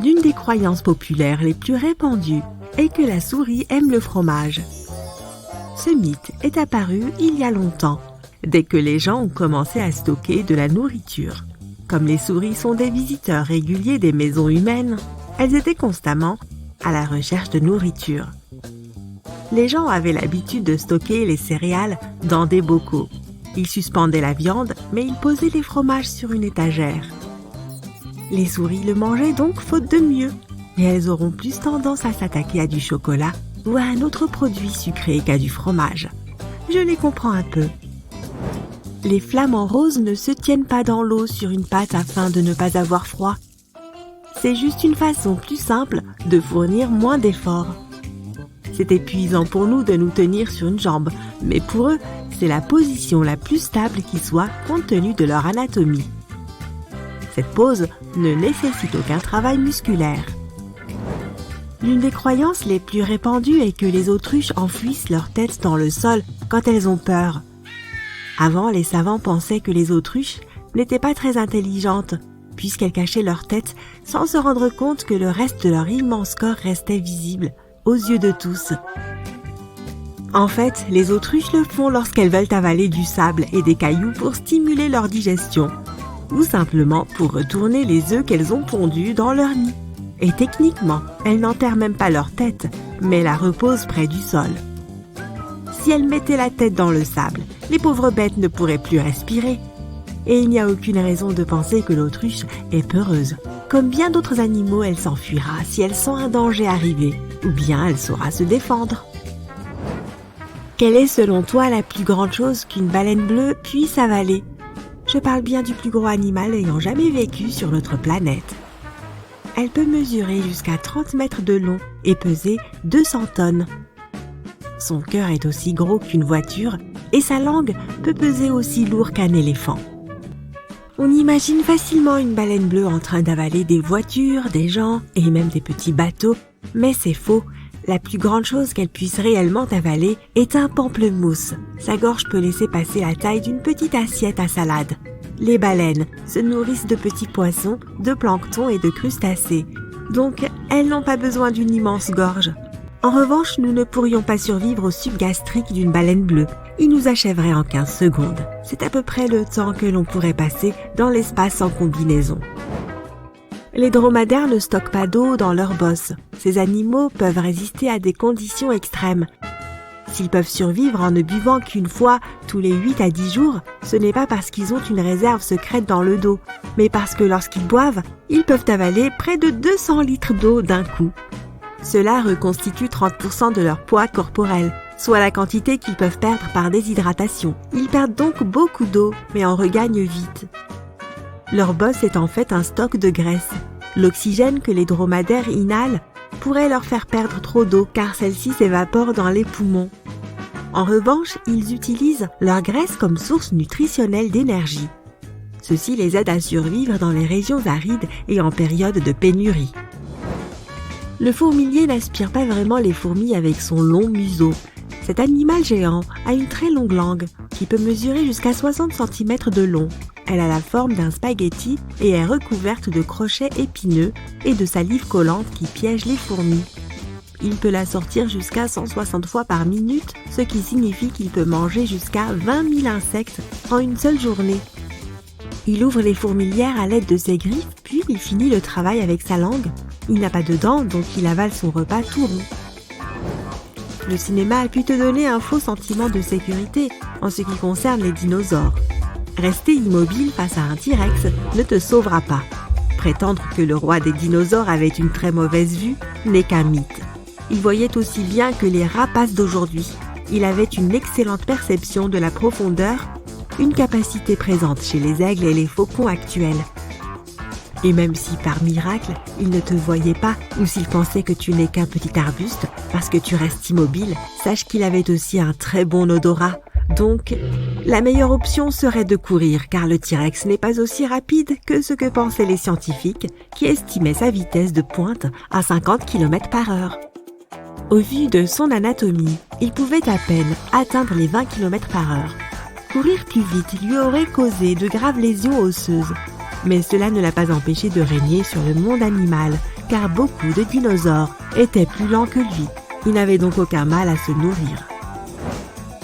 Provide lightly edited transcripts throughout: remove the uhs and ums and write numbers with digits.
L'une des croyances populaires les plus répandues est que la souris aime le fromage. Ce mythe est apparu il y a longtemps, dès que les gens ont commencé à stocker de la nourriture. Comme les souris sont des visiteurs réguliers des maisons humaines, elles étaient constamment à la recherche de nourriture. Les gens avaient l'habitude de stocker les céréales dans des bocaux. Ils suspendaient la viande, mais ils posaient les fromages sur une étagère. Les souris le mangeaient donc faute de mieux, et elles auront plus tendance à s'attaquer à du chocolat ou à un autre produit sucré qu'à du fromage. Je les comprends un peu. Les flamants roses ne se tiennent pas dans l'eau sur une pâte afin de ne pas avoir froid. C'est juste une façon plus simple de fournir moins d'efforts. C'est épuisant pour nous de nous tenir sur une jambe, mais pour eux, c'est la position la plus stable qui soit compte tenu de leur anatomie. Cette pose ne nécessite aucun travail musculaire. L'une des croyances les plus répandues est que les autruches enfouissent leur tête dans le sol quand elles ont peur. Avant, les savants pensaient que les autruches n'étaient pas très intelligentes, puisqu'elles cachaient leur tête sans se rendre compte que le reste de leur immense corps restait visible aux yeux de tous. En fait, les autruches le font lorsqu'elles veulent avaler du sable et des cailloux pour stimuler leur digestion, ou simplement pour retourner les œufs qu'elles ont pondus dans leur nid. Et techniquement, elles n'enterrent même pas leur tête, mais la reposent près du sol. Si elles mettaient la tête dans le sable, les pauvres bêtes ne pourraient plus respirer. Et il n'y a aucune raison de penser que l'autruche est peureuse. Comme bien d'autres animaux, elle s'enfuira si elle sent un danger arriver, ou bien elle saura se défendre. Quelle est selon toi la plus grande chose qu'une baleine bleue puisse avaler ? Je parle bien du plus gros animal ayant jamais vécu sur notre planète. Elle peut mesurer jusqu'à 30 mètres de long et peser 200 tonnes. Son cœur est aussi gros qu'une voiture et sa langue peut peser aussi lourd qu'un éléphant. On imagine facilement une baleine bleue en train d'avaler des voitures, des gens et même des petits bateaux, mais c'est faux. La plus grande chose qu'elle puisse réellement avaler est un pamplemousse. Sa gorge peut laisser passer la taille d'une petite assiette à salade. Les baleines se nourrissent de petits poissons, de plancton et de crustacés. Donc, elles n'ont pas besoin d'une immense gorge. En revanche, nous ne pourrions pas survivre au suc gastrique d'une baleine bleue. Il nous achèverait en 15 secondes. C'est à peu près le temps que l'on pourrait passer dans l'espace en combinaison. Les dromadaires ne stockent pas d'eau dans leurs bosses. Ces animaux peuvent résister à des conditions extrêmes. S'ils peuvent survivre en ne buvant qu'une fois tous les 8 à 10 jours, ce n'est pas parce qu'ils ont une réserve secrète dans le dos, mais parce que lorsqu'ils boivent, ils peuvent avaler près de 200 litres d'eau d'un coup. Cela reconstitue 30% de leur poids corporel, soit la quantité qu'ils peuvent perdre par déshydratation. Ils perdent donc beaucoup d'eau, mais en regagnent vite. Leur bosse est en fait un stock de graisse. L'oxygène que les dromadaires inhalent pourrait leur faire perdre trop d'eau car celle-ci s'évapore dans les poumons. En revanche, ils utilisent leur graisse comme source nutritionnelle d'énergie. Ceci les aide à survivre dans les régions arides et en période de pénurie. Le fourmilier n'aspire pas vraiment les fourmis avec son long museau. Cet animal géant a une très longue langue qui peut mesurer jusqu'à 60 cm de long. Elle a la forme d'un spaghetti et est recouverte de crochets épineux et de salive collante qui piègent les fourmis. Il peut la sortir jusqu'à 160 fois par minute, ce qui signifie qu'il peut manger jusqu'à 20 000 insectes en une seule journée. Il ouvre les fourmilières à l'aide de ses griffes, puis il finit le travail avec sa langue. Il n'a pas de dents, donc il avale son repas tout rond. Le cinéma a pu te donner un faux sentiment de sécurité en ce qui concerne les dinosaures. Rester immobile face à un T-Rex ne te sauvera pas. Prétendre que le roi des dinosaures avait une très mauvaise vue n'est qu'un mythe. Il voyait aussi bien que les rapaces d'aujourd'hui. Il avait une excellente perception de la profondeur, une capacité présente chez les aigles et les faucons actuels. Et même si par miracle, il ne te voyait pas ou s'il pensait que tu n'es qu'un petit arbuste parce que tu restes immobile, sache qu'il avait aussi un très bon odorat. Donc, la meilleure option serait de courir car le T-Rex n'est pas aussi rapide que ce que pensaient les scientifiques qui estimaient sa vitesse de pointe à 50 km/h. Au vu de son anatomie, il pouvait à peine atteindre les 20 km/h. Courir plus vite lui aurait causé de graves lésions osseuses. Mais cela ne l'a pas empêché de régner sur le monde animal, car beaucoup de dinosaures étaient plus lents que lui. Il n'avait donc aucun mal à se nourrir.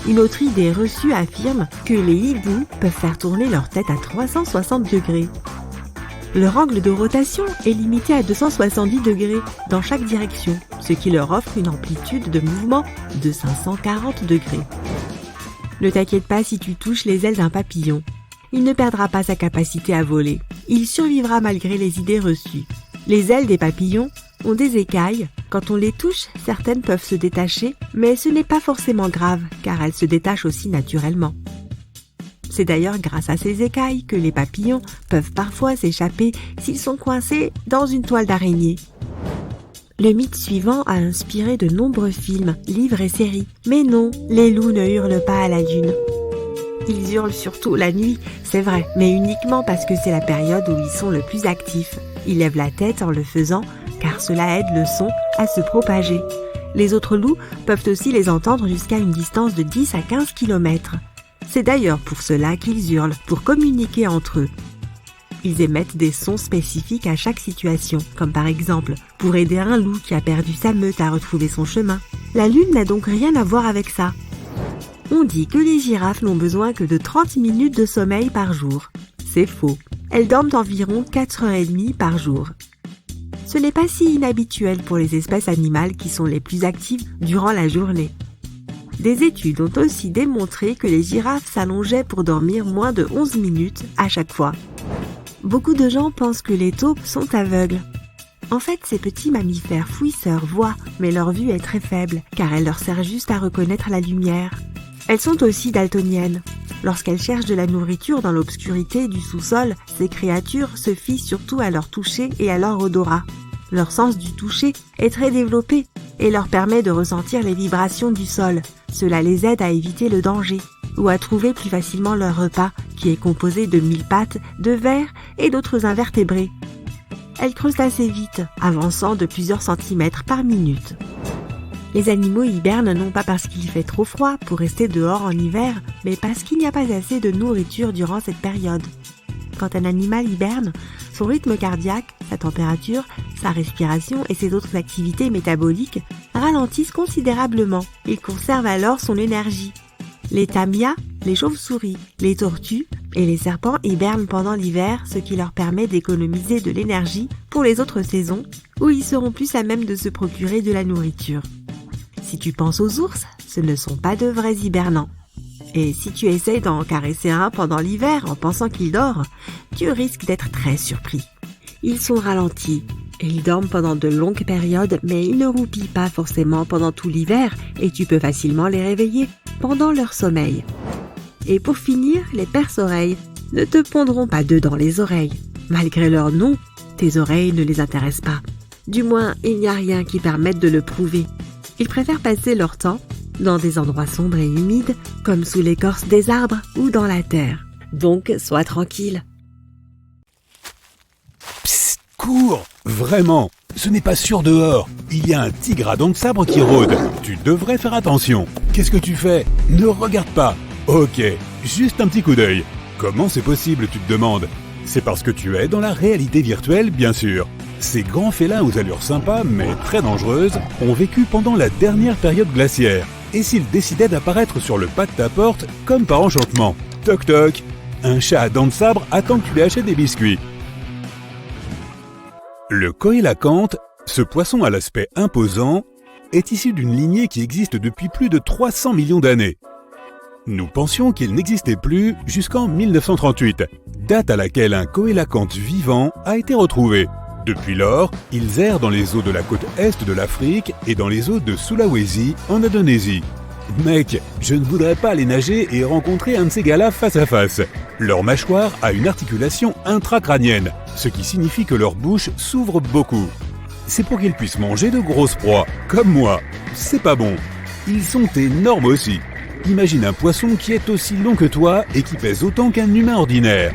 Une autre idée reçue affirme que les hiboux peuvent faire tourner leur tête à 360 degrés. Leur angle de rotation est limité à 270 degrés dans chaque direction, ce qui leur offre une amplitude de mouvement de 540 degrés. Ne t'inquiète pas si tu touches les ailes d'un papillon. Il ne perdra pas sa capacité à voler. Il survivra malgré les idées reçues. Les ailes des papillons ont des écailles. Quand on les touche, certaines peuvent se détacher, mais ce n'est pas forcément grave, car elles se détachent aussi naturellement. C'est d'ailleurs grâce à ces écailles que les papillons peuvent parfois s'échapper s'ils sont coincés dans une toile d'araignée. Le mythe suivant a inspiré de nombreux films, livres et séries. Mais non, les loups ne hurlent pas à la lune. Ils hurlent surtout la nuit, c'est vrai, mais uniquement parce que c'est la période où ils sont le plus actifs. Ils lèvent la tête en le faisant, car cela aide le son à se propager. Les autres loups peuvent aussi les entendre jusqu'à une distance de 10 à 15 km. C'est d'ailleurs pour cela qu'ils hurlent, pour communiquer entre eux. Ils émettent des sons spécifiques à chaque situation, comme par exemple pour aider un loup qui a perdu sa meute à retrouver son chemin. La lune n'a donc rien à voir avec ça. On dit que les girafes n'ont besoin que de 30 minutes de sommeil par jour. C'est faux. Elles dorment environ 4h30 par jour. Ce n'est pas si inhabituel pour les espèces animales qui sont les plus actives durant la journée. Des études ont aussi démontré que les girafes s'allongeaient pour dormir moins de 11 minutes à chaque fois. Beaucoup de gens pensent que les taupes sont aveugles. En fait, ces petits mammifères fouisseurs voient, mais leur vue est très faible, car elle leur sert juste à reconnaître la lumière. Elles sont aussi daltoniennes. Lorsqu'elles cherchent de la nourriture dans l'obscurité du sous-sol, ces créatures se fient surtout à leur toucher et à leur odorat. Leur sens du toucher est très développé et leur permet de ressentir les vibrations du sol. Cela les aide à éviter le danger ou à trouver plus facilement leur repas, qui est composé de 1000 pattes, de vers et d'autres invertébrés. Elles creusent assez vite, avançant de plusieurs centimètres par minute. Les animaux hibernent non pas parce qu'il fait trop froid pour rester dehors en hiver, mais parce qu'il n'y a pas assez de nourriture durant cette période. Quand un animal hiberne, son rythme cardiaque, sa température, sa respiration et ses autres activités métaboliques ralentissent considérablement. Il conserve alors son énergie. Les tamias, les chauves-souris, les tortues et les serpents hibernent pendant l'hiver, ce qui leur permet d'économiser de l'énergie pour les autres saisons où ils seront plus à même de se procurer de la nourriture. Si tu penses aux ours, ce ne sont pas de vrais hibernants. Et si tu essayes d'en caresser un pendant l'hiver en pensant qu'il dort, tu risques d'être très surpris. Ils sont ralentis et ils dorment pendant de longues périodes, mais ils ne roupillent pas forcément pendant tout l'hiver et tu peux facilement les réveiller pendant leur sommeil. Et pour finir, les perce-oreilles ne te pondront pas d'œufs dans les oreilles. Malgré leur nom, tes oreilles ne les intéressent pas. Du moins, il n'y a rien qui permette de le prouver. Ils préfèrent passer leur temps dans des endroits sombres et humides, comme sous l'écorce des arbres ou dans la terre. Donc, sois tranquille. Psst, cours! Vraiment, ce n'est pas sûr dehors. Il y a un tigre à dents de sabre qui rôde. Tu devrais faire attention. Qu'est-ce que tu fais? Ne regarde pas. Ok, juste un petit coup d'œil. Comment c'est possible, tu te demandes? C'est parce que tu es dans la réalité virtuelle, bien sûr. Ces grands félins aux allures sympas, mais très dangereuses, ont vécu pendant la dernière période glaciaire. Et s'ils décidaient d'apparaître sur le pas de ta porte, comme par enchantement? Toc toc! Un chat à dents de sabre attend que tu lui achètes des biscuits. Le coélacanthe, ce poisson à l'aspect imposant, est issu d'une lignée qui existe depuis plus de 300 millions d'années. Nous pensions qu'il n'existait plus jusqu'en 1938, date à laquelle un coélacanthe vivant a été retrouvé. Depuis lors, ils errent dans les eaux de la côte est de l'Afrique et dans les eaux de Sulawesi en Indonésie. Mec, je ne voudrais pas aller nager et rencontrer un de ces gars-là face à face. Leur mâchoire a une articulation intracrânienne, ce qui signifie que leur bouche s'ouvre beaucoup. C'est pour qu'ils puissent manger de grosses proies, comme moi. C'est pas bon. Ils sont énormes aussi. Imagine un poisson qui est aussi long que toi et qui pèse autant qu'un humain ordinaire.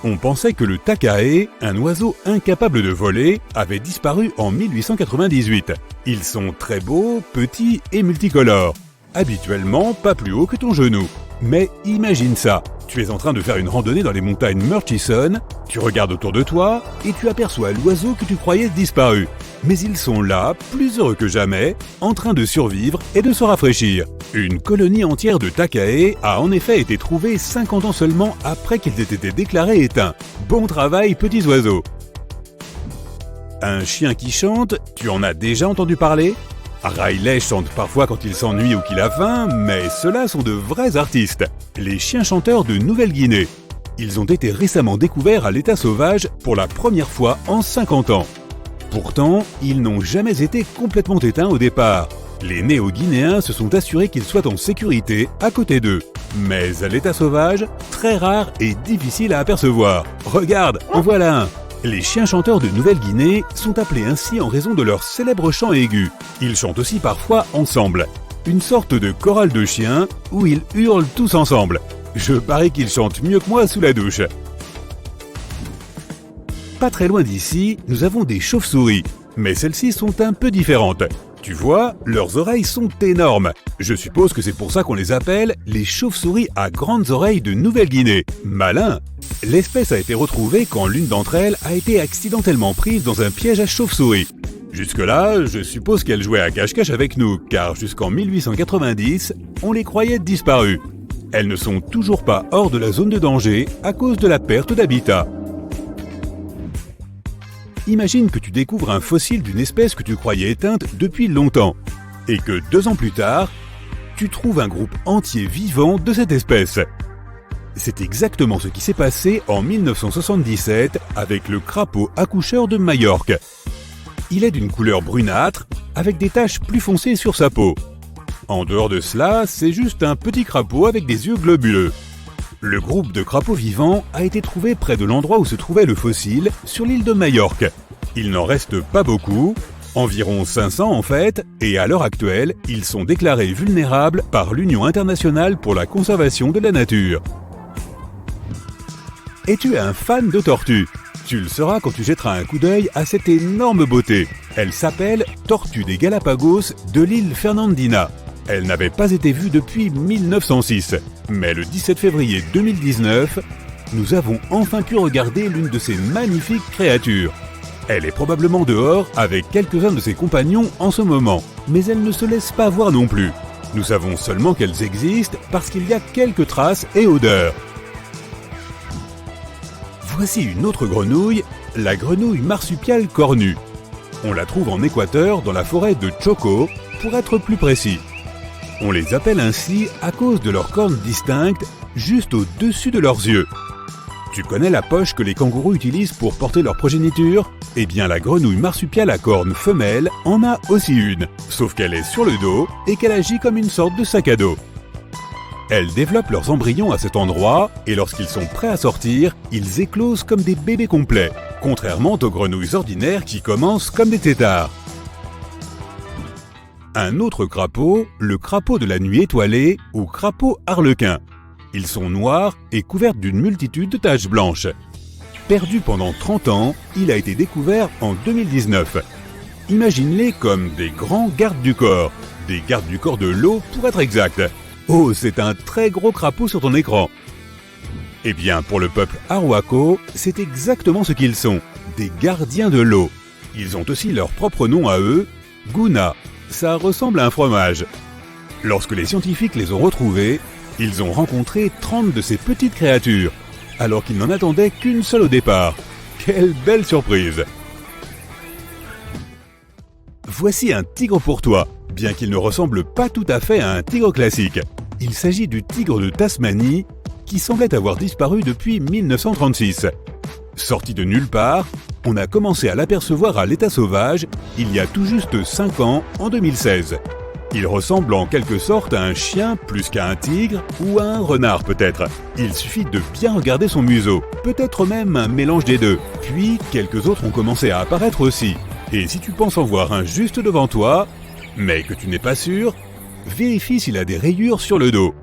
On pensait que le takae, un oiseau incapable de voler, avait disparu en 1898. Ils sont très beaux, petits et multicolores. habituellement pas plus haut que ton genou. Mais imagine ça, tu es en train de faire une randonnée dans les montagnes Murchison, tu regardes autour de toi et tu aperçois l'oiseau que tu croyais disparu. Mais ils sont là, plus heureux que jamais, en train de survivre et de se rafraîchir. Une colonie entière de takae a en effet été trouvée 50 ans seulement après qu'ils aient été déclarés éteints. Bon travail, petits oiseaux! Un chien qui chante, tu en as déjà entendu parler? Riley chante parfois quand il s'ennuie ou qu'il a faim, mais ceux-là sont de vrais artistes. Les chiens chanteurs de Nouvelle-Guinée. Ils ont été récemment découverts à l'état sauvage pour la première fois en 50 ans. Pourtant, ils n'ont jamais été complètement éteints au départ. Les Néo-Guinéens se sont assurés qu'ils soient en sécurité à côté d'eux. Mais à l'état sauvage, très rare et difficile à apercevoir. Regarde, en voilà un! Les chiens chanteurs de Nouvelle-Guinée sont appelés ainsi en raison de leur célèbre chant aigu. Ils chantent aussi parfois ensemble. Une sorte de chorale de chiens où ils hurlent tous ensemble. Je parie qu'ils chantent mieux que moi sous la douche. Pas très loin d'ici, nous avons des chauves-souris. Mais celles-ci sont un peu différentes. Tu vois, leurs oreilles sont énormes. Je suppose que c'est pour ça qu'on les appelle les chauves-souris à grandes oreilles de Nouvelle-Guinée. Malin! L'espèce a été retrouvée quand l'une d'entre elles a été accidentellement prise dans un piège à chauve-souris. Jusque-là, je suppose qu'elles jouaient à cache-cache avec nous, car jusqu'en 1890, on les croyait disparues. Elles ne sont toujours pas hors de la zone de danger à cause de la perte d'habitat. Imagine que tu découvres un fossile d'une espèce que tu croyais éteinte depuis longtemps, et que 2 ans plus tard, tu trouves un groupe entier vivant de cette espèce. C'est exactement ce qui s'est passé en 1977 avec le crapaud accoucheur de Majorque. Il est d'une couleur brunâtre, avec des taches plus foncées sur sa peau. En dehors de cela, c'est juste un petit crapaud avec des yeux globuleux. Le groupe de crapauds vivants a été trouvé près de l'endroit où se trouvait le fossile, sur l'île de Majorque. Il n'en reste pas beaucoup, environ 500 en fait, et à l'heure actuelle, ils sont déclarés vulnérables par l'Union internationale pour la conservation de la nature. Es-tu un fan de tortues? Tu le seras quand tu jetteras un coup d'œil à cette énorme beauté. Elle s'appelle Tortue des Galapagos de l'île Fernandina. Elle n'avait pas été vue depuis 1906. Mais le 17 février 2019, nous avons enfin pu regarder l'une de ces magnifiques créatures. Elle est probablement dehors avec quelques-uns de ses compagnons en ce moment, mais elle ne se laisse pas voir non plus. Nous savons seulement qu'elles existent parce qu'il y a quelques traces et odeurs. Voici une autre grenouille, la grenouille marsupiale cornue. On la trouve en Équateur dans la forêt de Choco, pour être plus précis. On les appelle ainsi à cause de leurs cornes distinctes juste au-dessus de leurs yeux. Tu connais la poche que les kangourous utilisent pour porter leur progéniture? Eh bien la grenouille marsupiale à cornes femelle en a aussi une, sauf qu'elle est sur le dos et qu'elle agit comme une sorte de sac à dos. Elles développent leurs embryons à cet endroit et lorsqu'ils sont prêts à sortir, ils éclosent comme des bébés complets, contrairement aux grenouilles ordinaires qui commencent comme des têtards. Un autre crapaud, le crapaud de la nuit étoilée ou crapaud arlequin. Ils sont noirs et couverts d'une multitude de taches blanches. Perdu pendant 30 ans, il a été découvert en 2019. Imagine-les comme des grands gardes du corps de l'eau pour être exact. Oh, c'est un très gros crapaud sur ton écran. Eh bien, pour le peuple Arhuaco, c'est exactement ce qu'ils sont, des gardiens de l'eau. Ils ont aussi leur propre nom à eux, Guna. Ça ressemble à un fromage. Lorsque les scientifiques les ont retrouvés, ils ont rencontré 30 de ces petites créatures, alors qu'ils n'en attendaient qu'une seule au départ. Quelle belle surprise! Voici un tigre pour toi, bien qu'il ne ressemble pas tout à fait à un tigre classique. Il s'agit du tigre de Tasmanie, qui semblait avoir disparu depuis 1936. Sorti de nulle part, on a commencé à l'apercevoir à l'état sauvage il y a tout juste 5 ans, en 2016. Il ressemble en quelque sorte à un chien plus qu'à un tigre ou à un renard peut-être. Il suffit de bien regarder son museau, peut-être même un mélange des deux. Puis, quelques autres ont commencé à apparaître aussi. Et si tu penses en voir un juste devant toi, mais que tu n'es pas sûr, vérifie s'il a des rayures sur le dos.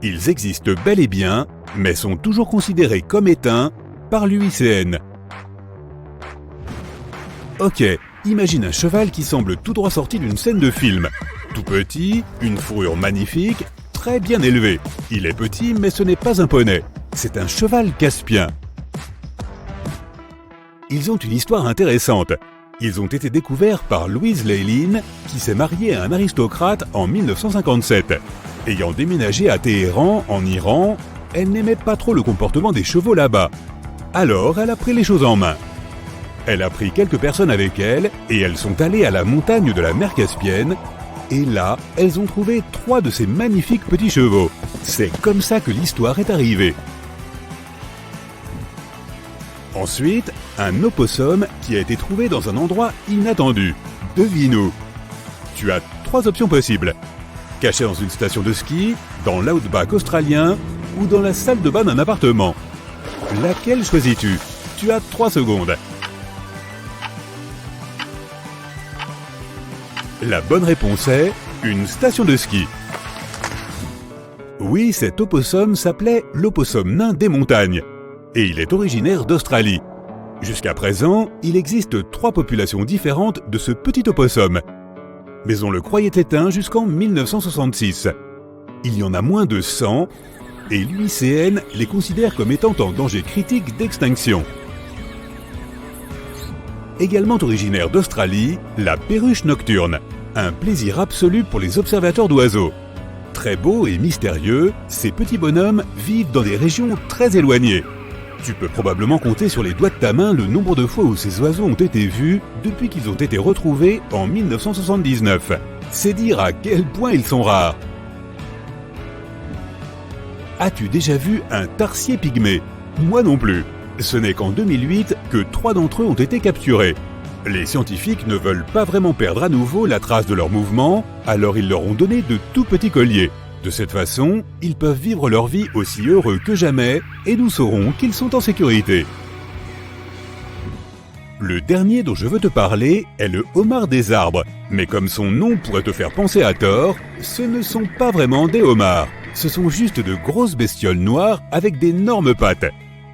Ils existent bel et bien, mais sont toujours considérés comme éteints par l'UICN. Ok, imagine un cheval qui semble tout droit sorti d'une scène de film. Tout petit, une fourrure magnifique, très bien élevée. Il est petit, mais ce n'est pas un poney. C'est un cheval caspien. Ils ont une histoire intéressante. Ils ont été découverts par Louise Leylin, qui s'est mariée à un aristocrate en 1957. Ayant déménagé à Téhéran, en Iran, elle n'aimait pas trop le comportement des chevaux là-bas. Alors, elle a pris les choses en main. Elle a pris quelques personnes avec elle et elles sont allées à la montagne de la mer Caspienne. Et là, elles ont trouvé 3 de ces magnifiques petits chevaux. C'est comme ça que l'histoire est arrivée. Ensuite, un opossum qui a été trouvé dans un endroit inattendu. Devine où? Tu as 3 options possibles. Caché dans une station de ski, dans l'outback australien ou dans la salle de bain d'un appartement. Laquelle choisis-tu? Tu as 3 secondes. La bonne réponse est une station de ski. Oui, cet opossum s'appelait l'opossum nain des montagnes et il est originaire d'Australie. Jusqu'à présent, il existe 3 populations différentes de ce petit opossum. Mais on le croyait éteint jusqu'en 1966. Il y en a moins de 100 et l'UICN les considère comme étant en danger critique d'extinction. Également originaire d'Australie, la perruche nocturne, un plaisir absolu pour les observateurs d'oiseaux. Très beaux et mystérieux, ces petits bonhommes vivent dans des régions très éloignées. Tu peux probablement compter sur les doigts de ta main le nombre de fois où ces oiseaux ont été vus depuis qu'ils ont été retrouvés en 1979. C'est dire à quel point ils sont rares. As-tu déjà vu un tarsier pygmée? Moi non plus. Ce n'est qu'en 2008 que 3 d'entre eux ont été capturés. Les scientifiques ne veulent pas vraiment perdre à nouveau la trace de leur mouvement, alors ils leur ont donné de tout petits colliers. De cette façon, ils peuvent vivre leur vie aussi heureux que jamais et nous saurons qu'ils sont en sécurité. Le dernier dont je veux te parler est le homard des arbres. Mais comme son nom pourrait te faire penser à tort, ce ne sont pas vraiment des homards. Ce sont juste de grosses bestioles noires avec d'énormes pattes.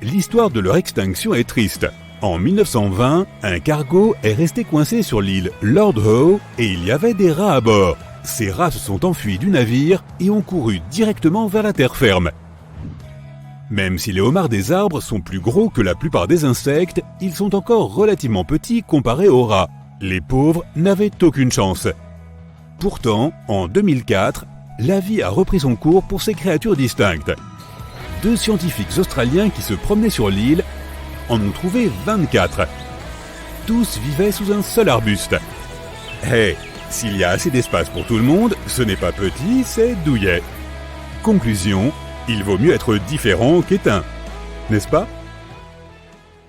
L'histoire de leur extinction est triste. En 1920, un cargo est resté coincé sur l'île Lord Howe et il y avait des rats à bord. Ces rats se sont enfuis du navire et ont couru directement vers la terre ferme. Même si les homards des arbres sont plus gros que la plupart des insectes, ils sont encore relativement petits comparés aux rats. Les pauvres n'avaient aucune chance. Pourtant, en 2004, la vie a repris son cours pour ces créatures distinctes. 2 scientifiques australiens qui se promenaient sur l'île en ont trouvé 24. Tous vivaient sous un seul arbuste. Hey, s'il y a assez d'espace pour tout le monde, ce n'est pas petit, c'est douillet. Conclusion, il vaut mieux être différent qu'éteint, n'est-ce pas ?